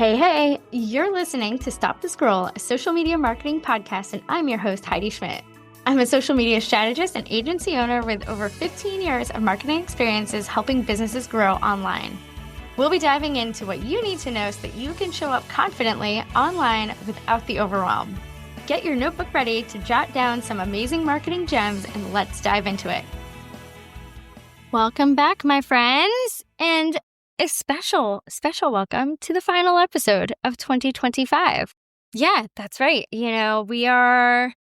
Hey, you're listening to Stop the Scroll, a social media marketing podcast, and I'm your host, Heidi Schmidt. I'm a social media strategist and agency owner with over 15 years of marketing experiences helping businesses grow online. We'll be diving into what you need to know so that you can show up confidently online without the overwhelm. Get your notebook ready to jot down some amazing marketing gems, and let's dive into it. Welcome back, my friends, and a special welcome to the final episode of 2025. Yeah, that's right. We are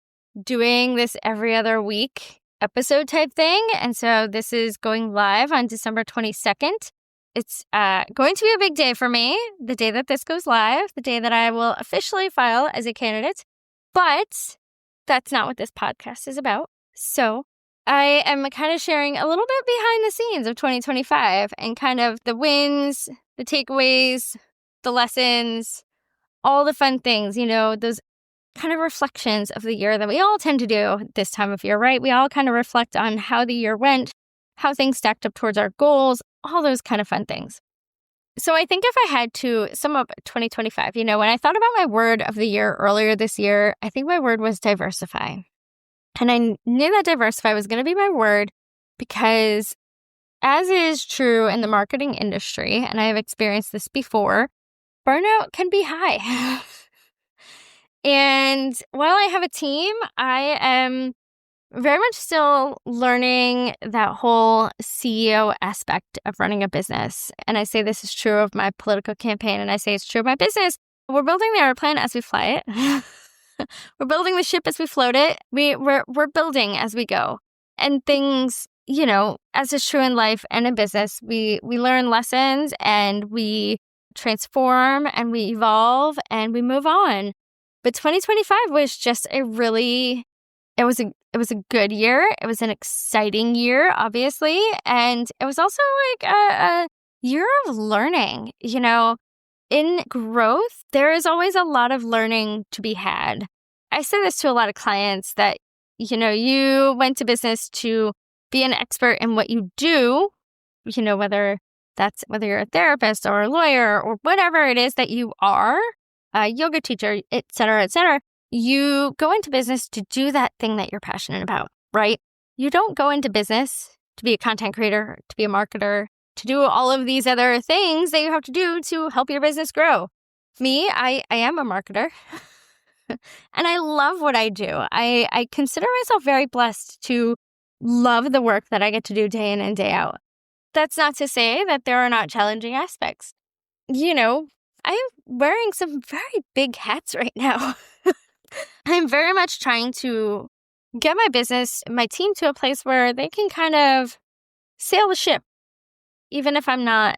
doing this every other week episode type thing. And so this is going live on December 22nd. It's going to be a big day for me, the day that this goes live, the day that I will officially file as a candidate. But that's not what this podcast is about. So I am kind of sharing a little bit behind the scenes of 2025 and kind of the wins, the takeaways, the lessons, all the fun things, those kind of reflections of the year that we all tend to do this time of year, right? We all kind of reflect on how the year went, how things stacked up towards our goals, all those kind of fun things. So I think if I had to sum up 2025, when I thought about my word of the year earlier this year, I think my word was diversify. And I knew that diversify was going to be my word because, as is true in the marketing industry, and I have experienced this before, burnout can be high. And while I have a team, I am very much still learning that whole CEO aspect of running a business. And I say this is true of my political campaign, and I say it's true of my business. We're building the airplane as we fly it. We're building the ship as we float it. We're building as we go. And things, as is true in life and in business, we learn lessons and we transform and we evolve and we move on. But 2025 was just it was a good year. It was an exciting year, obviously. And it was also like a year of learning, In growth, there is always a lot of learning to be had. I say this to a lot of clients that, you went to business to be an expert in what you do, whether you're a therapist or a lawyer or whatever it is that you are, a yoga teacher, et cetera, et cetera. You go into business to do that thing that you're passionate about, right? You don't go into business to be a content creator, to be a marketer, to do all of these other things that you have to do to help your business grow. Me, I am a marketer and I love what I do. I consider myself very blessed to love the work that I get to do day in and day out. That's not to say that there are not challenging aspects. I'm wearing some very big hats right now. I'm very much trying to get my business, my team to a place where they can kind of sail the ship, even if I'm not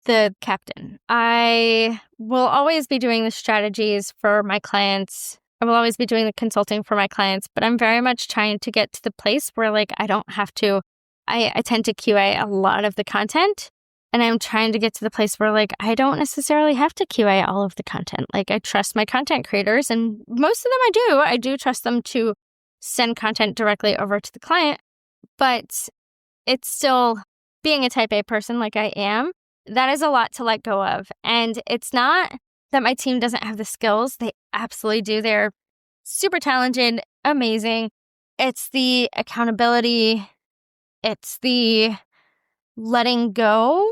the captain. I will always be doing the strategies for my clients. I will always be doing the consulting for my clients, but I'm very much trying to get to the place where I don't have to. I tend to QA a lot of the content, and I'm trying to get to the place where I don't necessarily have to QA all of the content. I trust my content creators, and most of them I do trust them to send content directly over to the client, but it's still being a type A person like I am, that is a lot to let go of. And it's not that my team doesn't have the skills. They absolutely do. They're super talented, amazing. It's the accountability. It's the letting go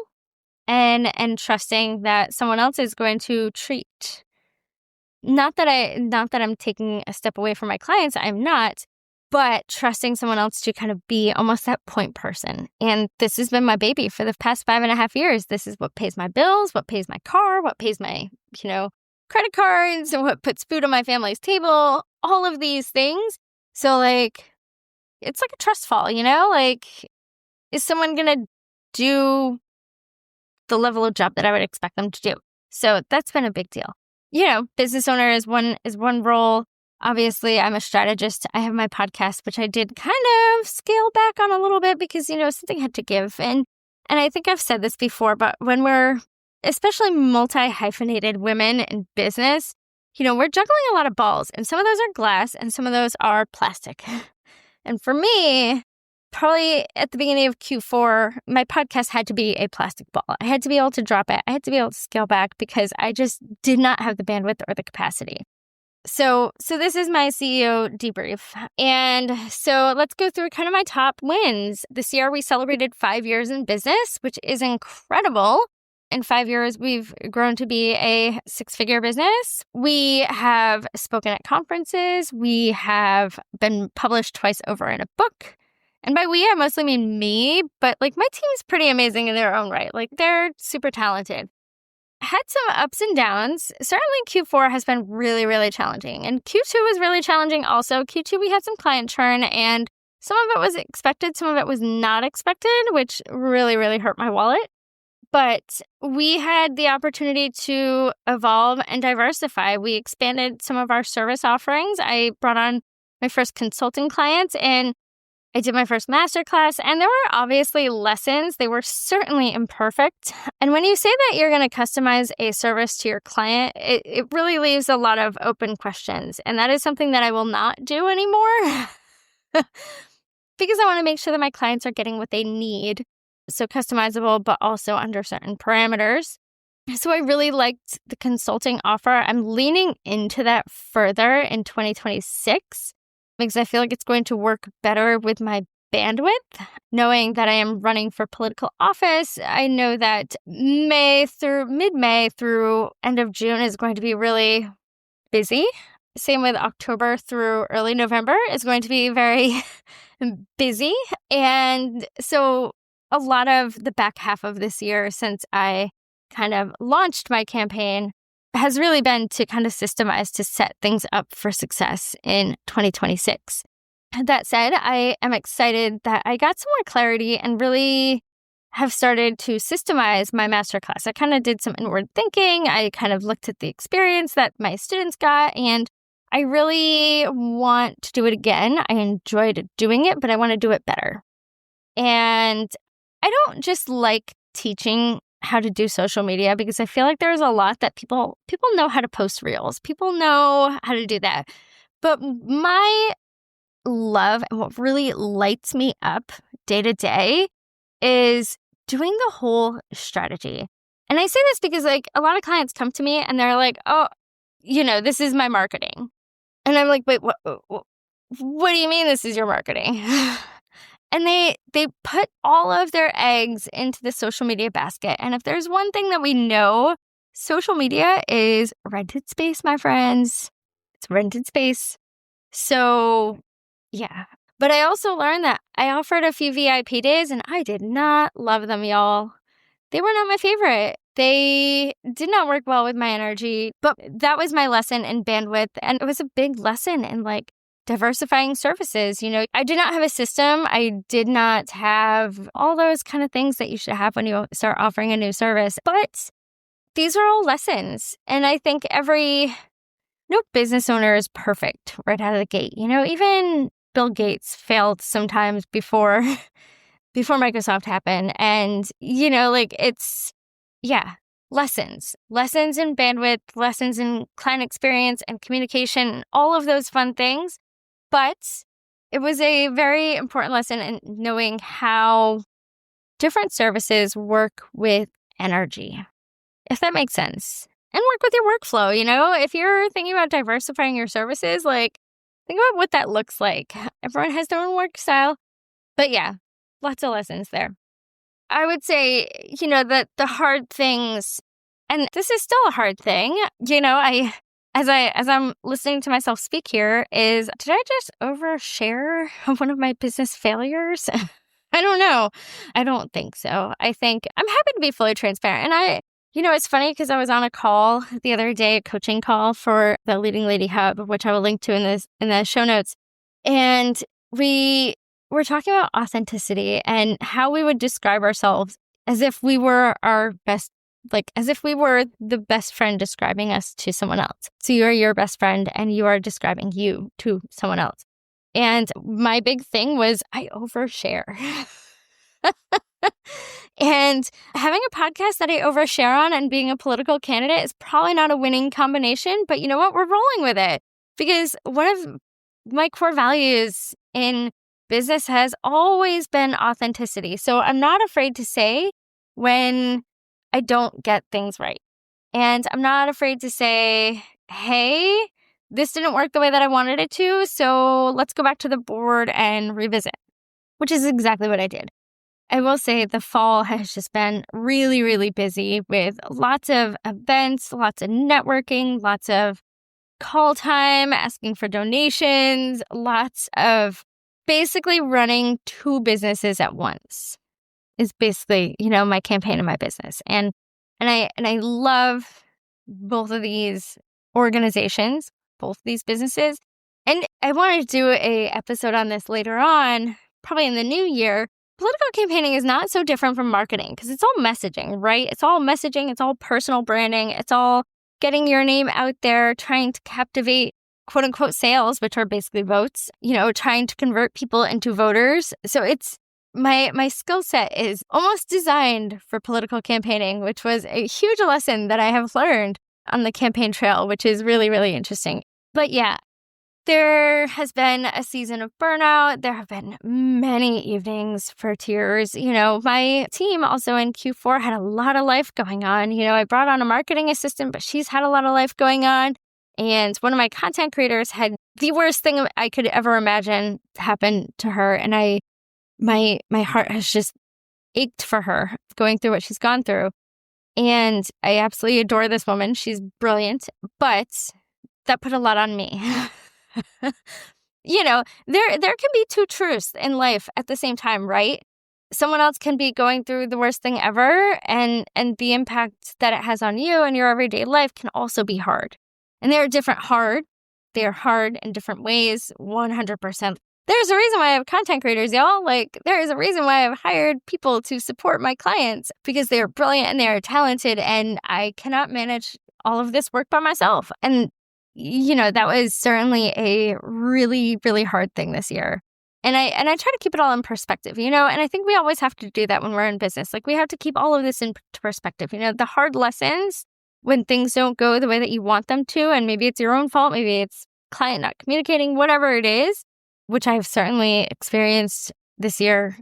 and trusting that someone else is going to treat. Not that I'm taking a step away from my clients. I'm not. But trusting someone else to kind of be almost that point person. And this has been my baby for the past 5.5 years. This is what pays my bills, what pays my car, what pays my, credit cards, and what puts food on my family's table, all of these things. So it's like a trust fall, is someone going to do the level of job that I would expect them to do? So that's been a big deal. Business owner is one role. Obviously, I'm a strategist. I have my podcast, which I did kind of scale back on a little bit because, something had to give. And I think I've said this before, but when we're especially multi-hyphenated women in business, we're juggling a lot of balls. And some of those are glass and some of those are plastic. And for me, probably at the beginning of Q4, my podcast had to be a plastic ball. I had to be able to drop it. I had to be able to scale back because I just did not have the bandwidth or the capacity. So this is my CEO debrief. And so let's go through kind of my top wins. This year, we celebrated 5 years in business, which is incredible. In 5 years, we've grown to be a 6-figure business. We have spoken at conferences. We have been published twice over in a book. And by we, I mostly mean me, but like my team's pretty amazing in their own right. Like they're super talented. Had some ups and downs. Certainly Q4 has been really, really challenging. And Q2 was really challenging also. Q2, we had some client churn and some of it was expected, some of it was not expected, which really, really hurt my wallet. But we had the opportunity to evolve and diversify. We expanded some of our service offerings. I brought on my first consulting clients and I did my first masterclass, and there were obviously lessons. They were certainly imperfect. And when you say that you're going to customize a service to your client, it really leaves a lot of open questions. And that is something that I will not do anymore because I want to make sure that my clients are getting what they need. So customizable, but also under certain parameters. So I really liked the consulting offer. I'm leaning into that further in 2026. Because I feel like it's going to work better with my bandwidth, knowing that I am running for political office. I know that mid-May through end of June is going to be really busy. Same with October through early November is going to be very busy. And so a lot of the back half of this year since I kind of launched my campaign has really been to kind of systemize to set things up for success in 2026. That said, I am excited that I got some more clarity and really have started to systemize my masterclass. I kind of did some inward thinking. I kind of looked at the experience that my students got, and I really want to do it again. I enjoyed doing it, but I want to do it better. And I don't just like teaching how to do social media because I feel like there's a lot that people know how to post reels. People know how to do that. But my love and what really lights me up day to day is doing the whole strategy. And I say this because like a lot of clients come to me and they're like, oh, this is my marketing. And I'm like, wait, what do you mean this is your marketing? And they put all of their eggs into the social media basket. And if there's one thing that we know, social media is rented space, my friends. It's rented space. So, yeah. But I also learned that I offered a few VIP days and I did not love them, y'all. They were not my favorite. They did not work well with my energy. But that was my lesson in bandwidth. And it was a big lesson in diversifying services. I did not have a system. I did not have all those kind of things that you should have when you start offering a new service. But these are all lessons. And I think no business owner is perfect right out of the gate. Even Bill Gates failed sometimes before Microsoft happened. And, lessons in bandwidth, lessons in client experience and communication, all of those fun things. But it was a very important lesson in knowing how different services work with energy, if that makes sense, and work with your workflow. If you're thinking about diversifying your services, think about what that looks like. Everyone has their own work style. But yeah, lots of lessons there. I would say, that the hard things, and this is still a hard thing, as I'm listening to myself speak here, did I just overshare one of my business failures? I don't know. I don't think so. I think I'm happy to be fully transparent. And it's funny because I was on a call the other day, a coaching call for the Leading Lady Hub, which I will link to in the show notes. And we were talking about authenticity and how we would describe ourselves as if we were as if we were the best friend describing us to someone else. So you are your best friend and you are describing you to someone else. And my big thing was I overshare. And having a podcast that I overshare on and being a political candidate is probably not a winning combination, but you know what? We're rolling with it because one of my core values in business has always been authenticity. So I'm not afraid to say when I don't get things right. And I'm not afraid to say, hey, this didn't work the way that I wanted it to, so let's go back to the board and revisit, which is exactly what I did. I will say the fall has just been really, really busy with lots of events, lots of networking, lots of call time, asking for donations, lots of basically running two businesses at once is basically, my campaign and my business. And I love both of these organizations, both of these businesses. And I want to do a episode on this later on, probably in the new year. Political campaigning is not so different from marketing because it's all messaging, right? It's all messaging. It's all personal branding. It's all getting your name out there, trying to captivate quote unquote sales, which are basically votes, trying to convert people into voters. So it's my skill set is almost designed for political campaigning, which was a huge lesson that I have learned on the campaign trail, which is really, really interesting. But yeah, there has been a season of burnout. There have been many evenings for tears. My team also in Q4 had a lot of life going on. I brought on a marketing assistant, but she's had a lot of life going on. And one of my content creators had the worst thing I could ever imagine happen to her. And my heart has just ached for her going through what she's gone through. And I absolutely adore this woman. She's brilliant, but that put a lot on me. There can be two truths in life at the same time, right? Someone else can be going through the worst thing ever, and the impact that it has on you and your everyday life can also be hard. And they're They are hard in different ways, 100%. There's a reason why I have content creators, y'all. There is a reason why I've hired people to support my clients because they are brilliant and they are talented, and I cannot manage all of this work by myself. And that was certainly a really, really hard thing this year. And I try to keep it all in perspective, and I think we always have to do that when we're in business. We have to keep all of this in perspective. The hard lessons when things don't go the way that you want them to, and maybe it's your own fault, maybe it's client not communicating, whatever it is, which I've certainly experienced this year.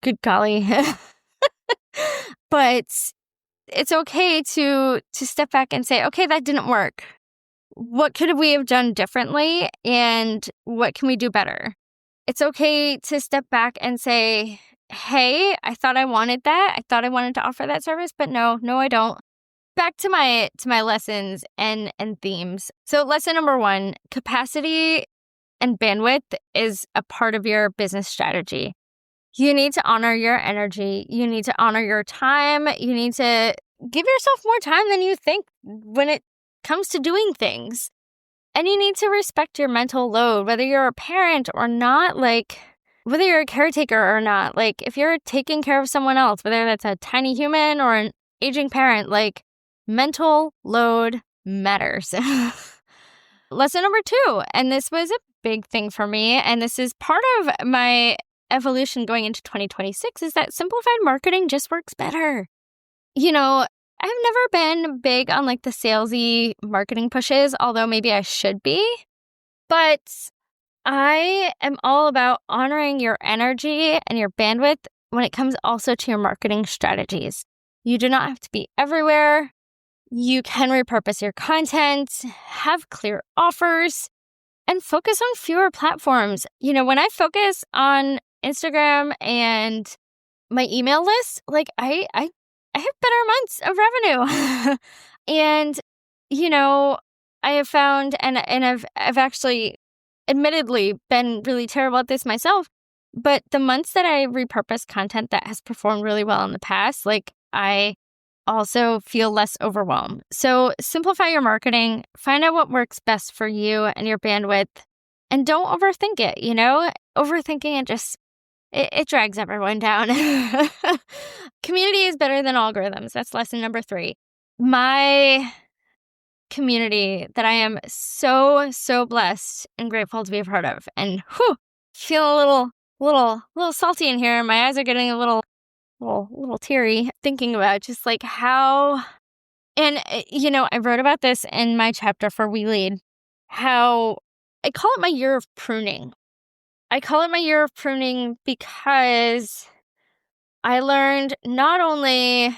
Good golly. But it's okay to step back and say, okay, that didn't work. What could we have done differently, and what can we do better? It's okay to step back and say, hey, I thought I wanted that. I thought I wanted to offer that service, but no, I don't. Back to my lessons and themes. So lesson number 1, capacity and bandwidth is a part of your business strategy. You need to honor your energy. You need to honor your time. You need to give yourself more time than you think when it comes to doing things. And you need to respect your mental load, whether you're a parent or not, whether you're a caretaker or not. If you're taking care of someone else, whether that's a tiny human or an aging parent, mental load matters. Lesson number 2, and this was a big thing for me, and this is part of my evolution going into 2026, is that simplified marketing just works better. I've never been big on the salesy marketing pushes, although maybe I should be. But I am all about honoring your energy and your bandwidth when it comes also to your marketing strategies. You do not have to be everywhere. You can repurpose your content, have clear offers, and focus on fewer platforms. When I focus on Instagram and my email list, I have better months of revenue. And, I have found, and I've actually admittedly been really terrible at this myself, but the months that I repurpose content that has performed really well in the past, I also feel less overwhelmed. So simplify your marketing, find out what works best for you and your bandwidth, and don't overthink it. Overthinking it drags everyone down. Community is better than algorithms. That's lesson number 3. My community that I am so, so blessed and grateful to be a part of. And feel a little salty in here. My eyes are getting a little teary thinking about just how, and I wrote about this in my chapter for We Lead, how I call it my year of pruning. I call it my year of pruning because I learned not only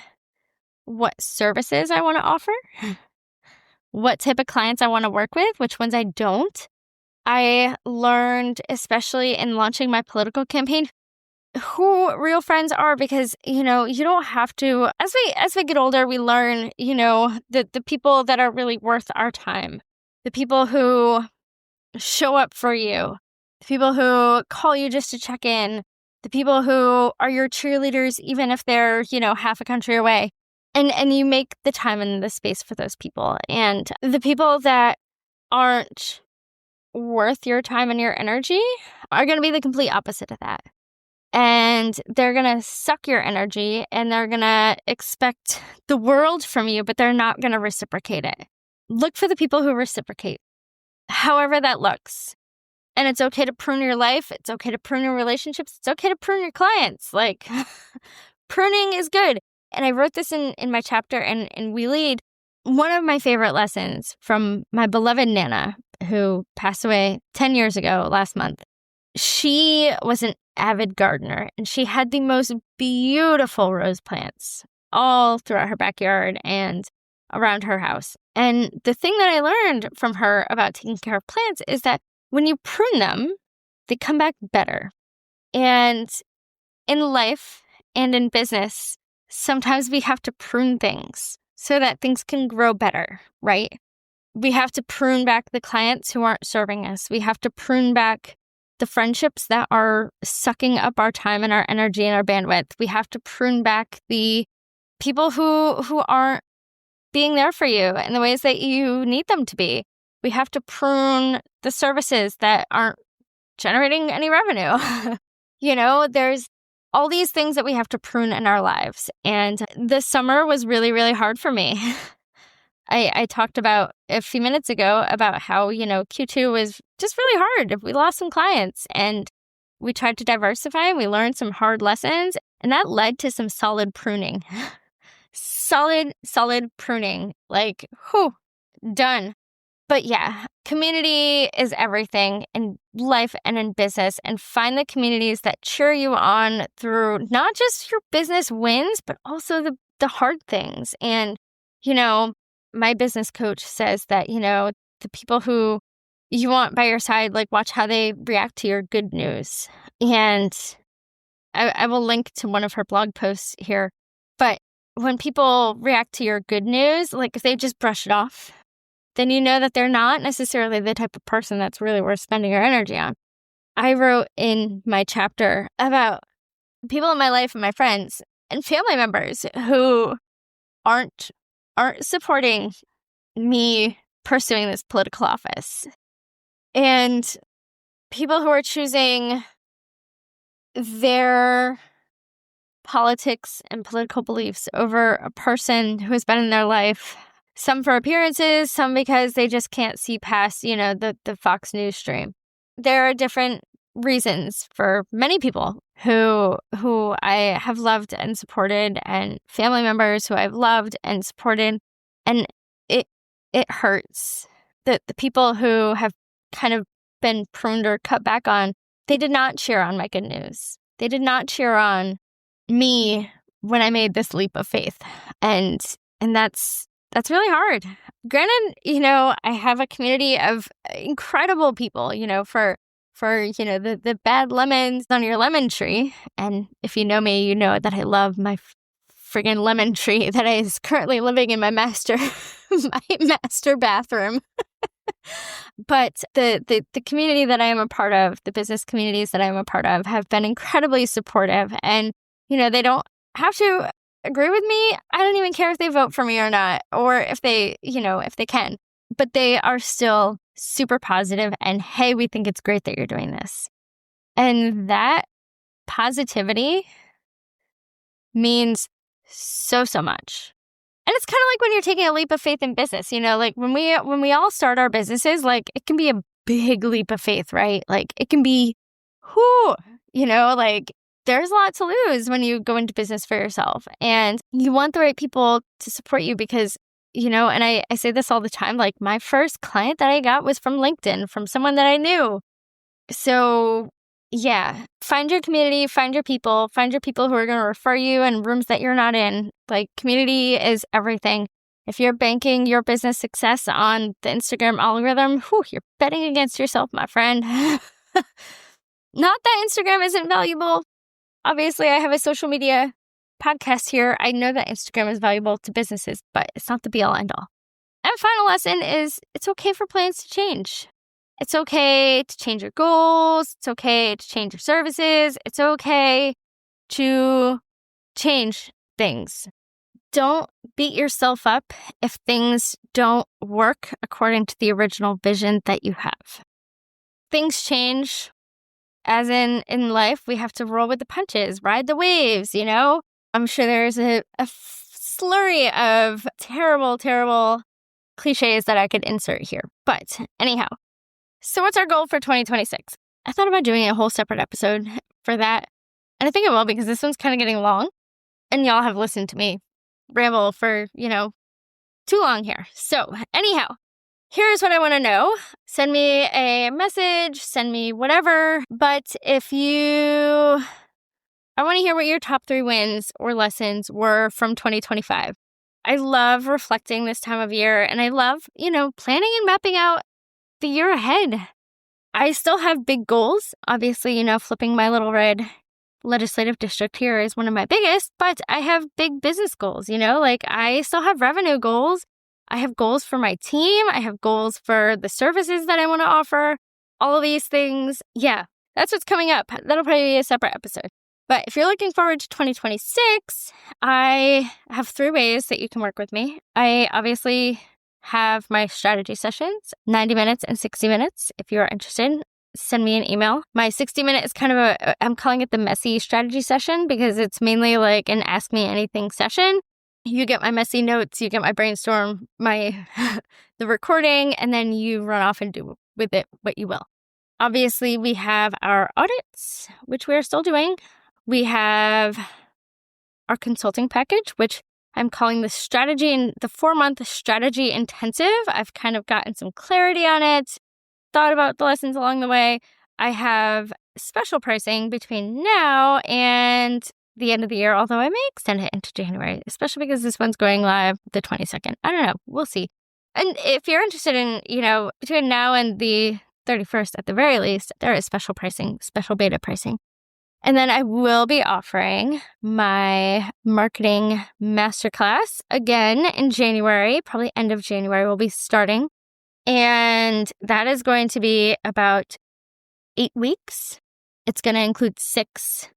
what services I want to offer, what type of clients I want to work with, which ones I don't. I learned, especially in launching my political campaign, who real friends are, because, you don't have to, as we get older, we learn, the people that are really worth our time, the people who show up for you, the people who call you just to check in, the people who are your cheerleaders, even if they're, half a country away. And you make the time and the space for those people. And the people that aren't worth your time and your energy are going to be the complete opposite of that. And they're going to suck your energy, and they're going to expect the world from you, but they're not going to reciprocate it. Look for the people who reciprocate, however that looks. And it's okay to prune your life. It's okay to prune your relationships. It's okay to prune your clients. Like, pruning is good. And I wrote this in my chapter in We Lead. One of my favorite lessons from my beloved Nana, who passed away 10 years ago last month. She was an avid gardener, and she had the most beautiful rose plants all throughout her backyard and around her house. And the thing that I learned from her about taking care of plants is that when you prune them, they come back better. And in life and in business, sometimes we have to prune things so that things can grow better, right? We have to prune back the clients who aren't serving us. We have to prune back the friendships that are sucking up our time and our energy and our bandwidth. We have to prune back the people who aren't being there for you in the ways that you need them to be. We have to prune the services that aren't generating any revenue. There's all these things that we have to prune in our lives. And this summer was really, really hard for me. I talked about a few minutes ago about how, Q2 was just really hard. We lost some clients, and we tried to diversify, and we learned some hard lessons, and that led to some solid pruning. solid pruning. Like, done. But yeah, community is everything in life and in business, and find the communities that cheer you on through not just your business wins, but also the hard things. And, my business coach says that, the people who you want by your side, like, watch how they react to your good news. And I will link to one of her blog posts here. But when people react to your good news, like, if they just brush it off, then you know that they're not necessarily the type of person that's really worth spending your energy on. I wrote in my chapter about people in my life and my friends and family members who aren't supporting me pursuing this political office. And people who are choosing their politics and political beliefs over a person who has been in their life, some for appearances, some because they just can't see past, the Fox News stream. There are different reasons for many people who I have loved and supported, and family members who I've loved and supported. And it hurts that the people who have kind of been pruned or cut back on, they did not cheer on my good news. They did not cheer on me when I made this leap of faith. And that's really hard. Granted, I have a community of incredible people, for the bad lemons on your lemon tree. And if you know me, you know that I love my friggin' lemon tree that is currently living in my master bathroom. But the community that I am a part of, the business communities that I am a part of, have been incredibly supportive. And, they don't have to agree with me. I don't even care if they vote for me or not, or if they can. But they are still super positive, and, hey, we think it's great that you're doing this. And that positivity means so much. And it's kind of like when you're taking a leap of faith in business, like when we all start our businesses, like, it can be a big leap of faith, right? Like, it can be, like, there's a lot to lose when you go into business for yourself, and you want the right people to support you because, and I say this all the time, like, my first client that I got was from LinkedIn, from someone that I knew. So, yeah, find your community, find your people who are going to refer you in rooms that you're not in. Like, community is everything. If you're banking your business success on the Instagram algorithm, you're betting against yourself, my friend. Not that Instagram isn't valuable. Obviously, I have a social media podcast here. I know that Instagram is valuable to businesses, but it's not the be-all, end-all. And final lesson is it's okay for plans to change. It's okay to change your goals. It's okay to change your services. It's okay to change things. Don't beat yourself up if things don't work according to the original vision that you have. Things change. As in life, we have to roll with the punches, ride the waves, I'm sure there's a slurry of terrible, terrible cliches that I could insert here. But anyhow, so what's our goal for 2026? I thought about doing a whole separate episode for that. And I think I will, because this one's kind of getting long. And y'all have listened to me ramble for, too long here. So anyhow, here's what I want to know. Send me a message, send me whatever. But I want to hear what your top 3 wins or lessons were from 2025. I love reflecting this time of year, and I love, planning and mapping out the year ahead. I still have big goals. Obviously, flipping my little red legislative district here is one of my biggest, but I have big business goals, I still have revenue goals. I have goals for my team. I have goals for the services that I want to offer. All of these things. Yeah, that's what's coming up. That'll probably be a separate episode. But if you're looking forward to 2026, I have 3 ways that you can work with me. I obviously have my strategy sessions, 90 minutes and 60 minutes. If you are interested, send me an email. My 60-minute is kind of I'm calling it the messy strategy session, because it's mainly like an ask me anything session. You get my messy notes, you get my brainstorm, the recording, and then you run off and do with it what you will. Obviously, we have our audits, which we are still doing. We have our consulting package, which I'm calling the 4-month strategy intensive. I've kind of gotten some clarity on it, thought about the lessons along the way. I have special pricing between now and the end of the year, although I may extend it into January, especially because this one's going live the 22nd. I don't know. We'll see. And if you're interested in, between now and the 31st at the very least, there is special pricing, special beta pricing. And then I will be offering my marketing masterclass again in January, probably end of January we'll be starting. And that is going to be about 8 weeks. It's going to include 6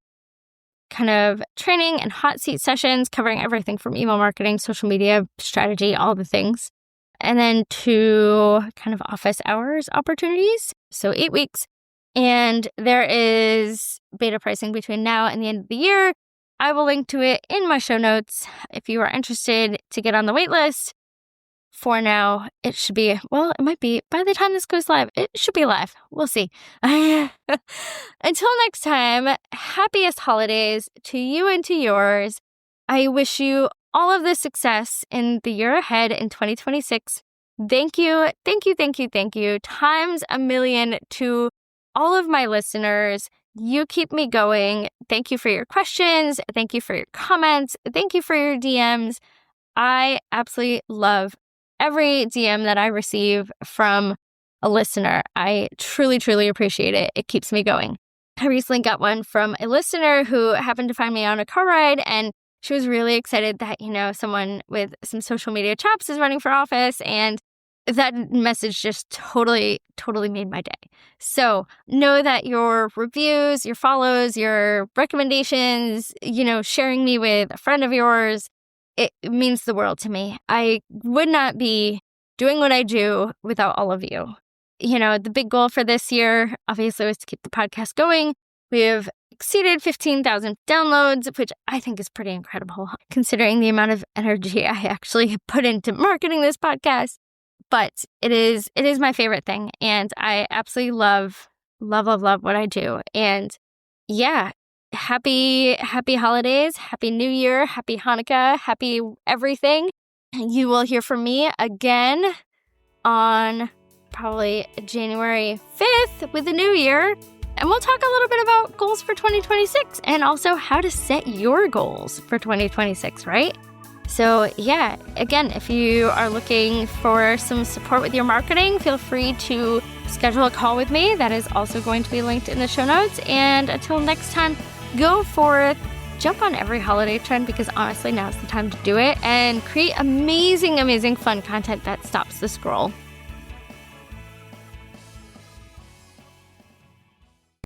kind of training and hot seat sessions covering everything from email marketing, social media, strategy, all the things. And then 2 kind of office hours opportunities. So 8 weeks. And there is beta pricing between now and the end of the year. I will link to it in my show notes if you are interested to get on the wait list. For now, it should be, it might be, by the time this goes live, it should be live. We'll see. Until next time, happiest holidays to you and to yours. I wish you all of the success in the year ahead in 2026. Thank you, thank you, thank you, thank you, times a million to all of my listeners. You keep me going. Thank you for your questions. Thank you for your comments. Thank you for your DMs. I absolutely love every DM that I receive from a listener. I truly, truly appreciate it. It keeps me going. I recently got one from a listener who happened to find me on a car ride, and she was really excited that, someone with some social media chops is running for office, and that message just totally, totally made my day. So know that your reviews, your follows, your recommendations, sharing me with a friend of yours, it means the world to me. I would not be doing what I do without all of you. The big goal for this year, obviously, was to keep the podcast going. We have exceeded 15,000 downloads, which I think is pretty incredible, considering the amount of energy I actually put into marketing this podcast. But it is my favorite thing, and I absolutely love what I do. And yeah, happy holidays, happy New Year, happy Hanukkah, happy everything. You will hear from me again on probably January 5th with the new year. And we'll talk a little bit about goals for 2026 and also how to set your goals for 2026, right? So yeah, again, if you are looking for some support with your marketing, feel free to schedule a call with me. That is also going to be linked in the show notes. And until next time, go forth, jump on every holiday trend, because honestly, now's the time to do it, and create amazing, amazing fun content that stops the scroll.